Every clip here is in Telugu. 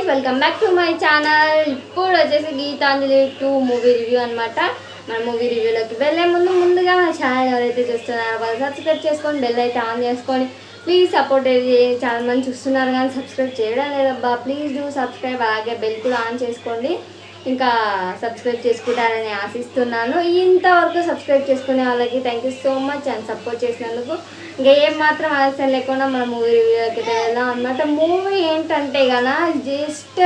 Guys, welcome back to my channel. ఇప్పుడు వచ్చేసి గీతాంజలి 2 మూవీ రివ్యూ అనమాట. మన మూవీ రివ్యూలోకి వెళ్ళే ముందుగా మన ఛానల్ ఎవరైతే చూస్తున్నారో వాళ్ళు సబ్స్క్రైబ్ చేసుకొని బెల్ అయితే ఆన్ చేసుకొని ప్లీజ్ సపోర్ట్ చాలా మంది చూస్తున్నారు కానీ సబ్స్క్రైబ్ చేయడం లేదబ్బా. ప్లీజ్ డూ సబ్స్క్రైబ్, అలాగే బెల్ కూడా ఆన్ చేసుకోండి. ఇంకా సబ్స్క్రైబ్ చేసుకుంటారని ఆశిస్తున్నాను. ఇంతవరకు సబ్స్క్రైబ్ చేసుకునే వాళ్ళకి thank you so much and support చేసినందుకు. ఇంకా ఏం మాత్రం ఆలస్యం లేకుండా మన మూవీ రివ్యూకి వెళ్దాం అనమాట. మూవీ ఏంటంటే కదా జస్ట్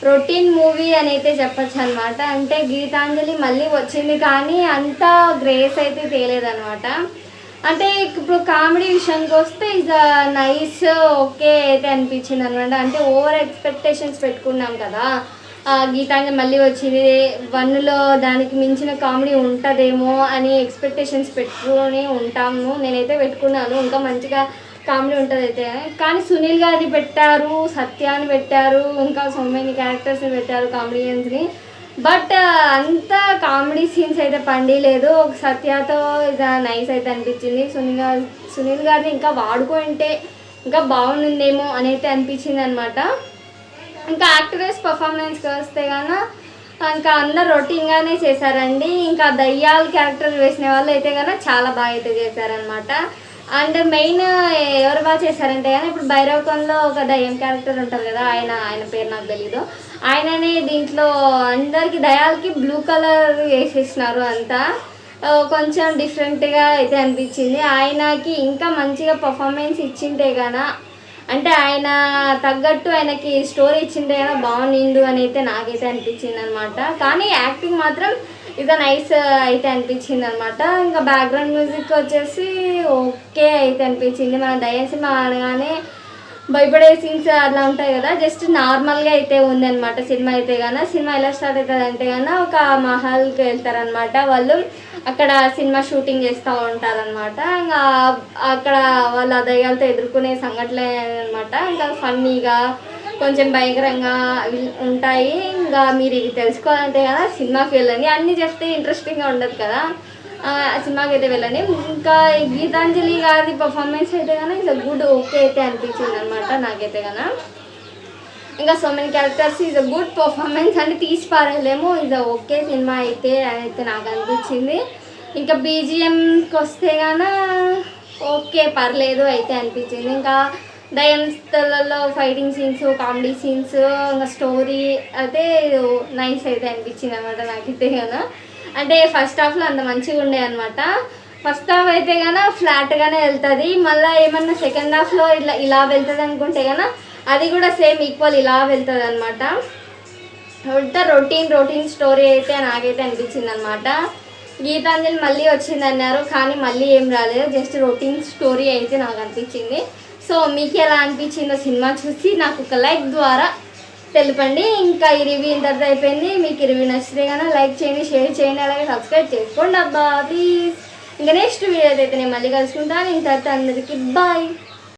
రొటీన్ మూవీ అని అయితే చెప్పచ్చు అనమాట. అంటే గీతాంజలి మళ్ళీ వచ్చింది కానీ అంత గ్రేస్ అయితే తేలేదనమాట. అంటే ఇప్పుడు కామెడీ విషయానికి వస్తే ఇస్ నైస్ ఓకే అయితే అనిపించింది అనమాట. అంటే ఓవర్ ఎక్స్పెక్టేషన్స్ పెట్టుకున్నాం కదా, గీతాంజలి మళ్ళీ వచ్చింది 1లో దానికి మించిన కామెడీ ఉంటుందేమో అని ఎక్స్పెక్టేషన్స్ పెట్టుకుని ఉంటాము. నేనైతే పెట్టుకున్నాను ఇంకా మంచిగా కామెడీ ఉంటుంది అయితే. కానీ సునీల్ గారిని పెట్టారు, సత్యాన్ని పెట్టారు, ఇంకా సో మెనీ క్యారెక్టర్స్ని పెట్టారు కామెడియన్స్ని. బట్ అంత కామెడీ సీన్స్ అయితే పండిలేదు. ఒక సత్యతో ఇది నైస్ అయితే అనిపించింది. సునీల్ గారిని ఇంకా వాడుకుంటే ఇంకా బాగుండేమో అని అయితే అనిపించింది అనమాట. ఇంకా యాక్టర్స్ పర్ఫార్మెన్స్కి వస్తే కన్నా ఇంకా అందరు రొటీన్గానే చేశారండి. ఇంకా దయ్యాల క్యారెక్టర్ వేసిన వాళ్ళు అయితే కన్నా చాలా బాగా అయితే చేశారనమాట. అండ్ మెయిన్ ఎవరు బాగా చేశారంటే కానీ ఇప్పుడు భైరవకంలో ఒక దయ్యం క్యారెక్టర్ ఉంటారు కదా, ఆయన పేరు నాకు తెలీదు. ఆయననే దీంట్లో అందరికి దయాలకి బ్లూ కలర్ వేసేసినారు. అంతా కొంచెం డిఫరెంట్గా అయితే అనిపించింది. ఆయనకి ఇంకా మంచిగా పర్ఫార్మెన్స్ ఇచ్చింటే కన్నా, అంటే ఆయన తగ్గట్టు ఆయనకి స్టోరీ ఇచ్చింటే కదా బాగుండు అని అయితే నాకైతే అనిపించింది అనమాట. కానీ యాక్టింగ్ మాత్రం ఇక నైస్ అయితే అనిపించింది అనమాట. ఇంకా బ్యాక్గ్రౌండ్ మ్యూజిక్ వచ్చేసి ఓకే అయితే అనిపించింది. మన దయ్యం సినిమా అనగానే భయపడే సీన్స్ అలా ఉంటాయి కదా, జస్ట్ నార్మల్గా అయితే ఉందన్నమాట సినిమా అయితే కానీ. సినిమా ఎలా స్టార్ట్ అవుతుంది అంటే కానీ ఒక మహల్కి వెళ్తారనమాట వాళ్ళు. అక్కడ సినిమా షూటింగ్ చేస్తూ ఉంటారనమాట. ఇంకా అక్కడ వాళ్ళ దయ్యాలతో ఎదుర్కొనే సంఘటనలు అనమాట. ఇంకా ఫన్నీగా కొంచెం భయంకరంగా ఉంటాయి. ఇంకా మీరు ఇవి తెలుసుకోవాలంటే కదా సినిమాకి వెళ్ళండి. అన్నీ చెప్తే ఇంట్రెస్టింగ్గా ఉండదు కదా, సినిమాకి అయితే వెళ్ళండి. ఇంకా గీతాంజలి గారి పర్ఫార్మెన్స్ అయితే కానీ ఇట్స్ గుడ్ ఓకే అయితే అనిపించింది అనమాట నాకైతే కన్నా. ఇంకా so many characters is a good performance అంటే తీసి పారేయలేము. ఇది ఓకే సినిమా అయితే అని అయితే నాకు అనిపించింది. ఇంకా బీజిఎంకి వస్తే కానీ ఓకే పర్లేదు అయితే అనిపించింది. ఇంకా దయ్యంలో ఫైటింగ్ సీన్స్, కామెడీ సీన్స్, ఇంకా స్టోరీ అయితే నైస్ అయితే అనిపించింది అనమాట నాకైతే కదా. అంటే ఫస్ట్ హాఫ్లో అంత మంచిగా ఉండే అనమాట. ఫస్ట్ హాఫ్ అయితే కన్నా ఫ్లాట్గానే వెళ్తుంది. మళ్ళీ ఏమన్నా సెకండ్ హాఫ్లో ఇలా వెళ్తుంది అనుకుంటే కన్నా అది కూడా సేమ్ ఈక్వల్ ఇలా వెళ్తుంది అనమాట. రొటీన్ స్టోరీ అయితే నాకైతే అనిపించింది అనమాట. గీతాంజలి మళ్ళీ వచ్చిందన్నారు కానీ మళ్ళీ ఏం రాలేదు, జస్ట్ రొటీన్ స్టోరీ అయితే నాకు అనిపించింది. సో మీకు ఎలా అనిపించిందో సినిమా చూసి నాకు ఒక లైక్ ద్వారా తెలుపండి. ఇంకా ఈ రివ్యూ ఇంతటితో అయిపోయింది. మీకు ఈ రివ్యూ నచ్చితే కానీ లైక్ చేయండి, షేర్ చేయండి, అలాగే సబ్స్క్రైబ్ చేసుకోండి అబ్బా ప్లీజ్. ఇంకా నెక్స్ట్ వీడియో అయితే నేను మళ్ళీ కలుసుకుంటాను. ఇంతటితో అందరికీ బాయ్.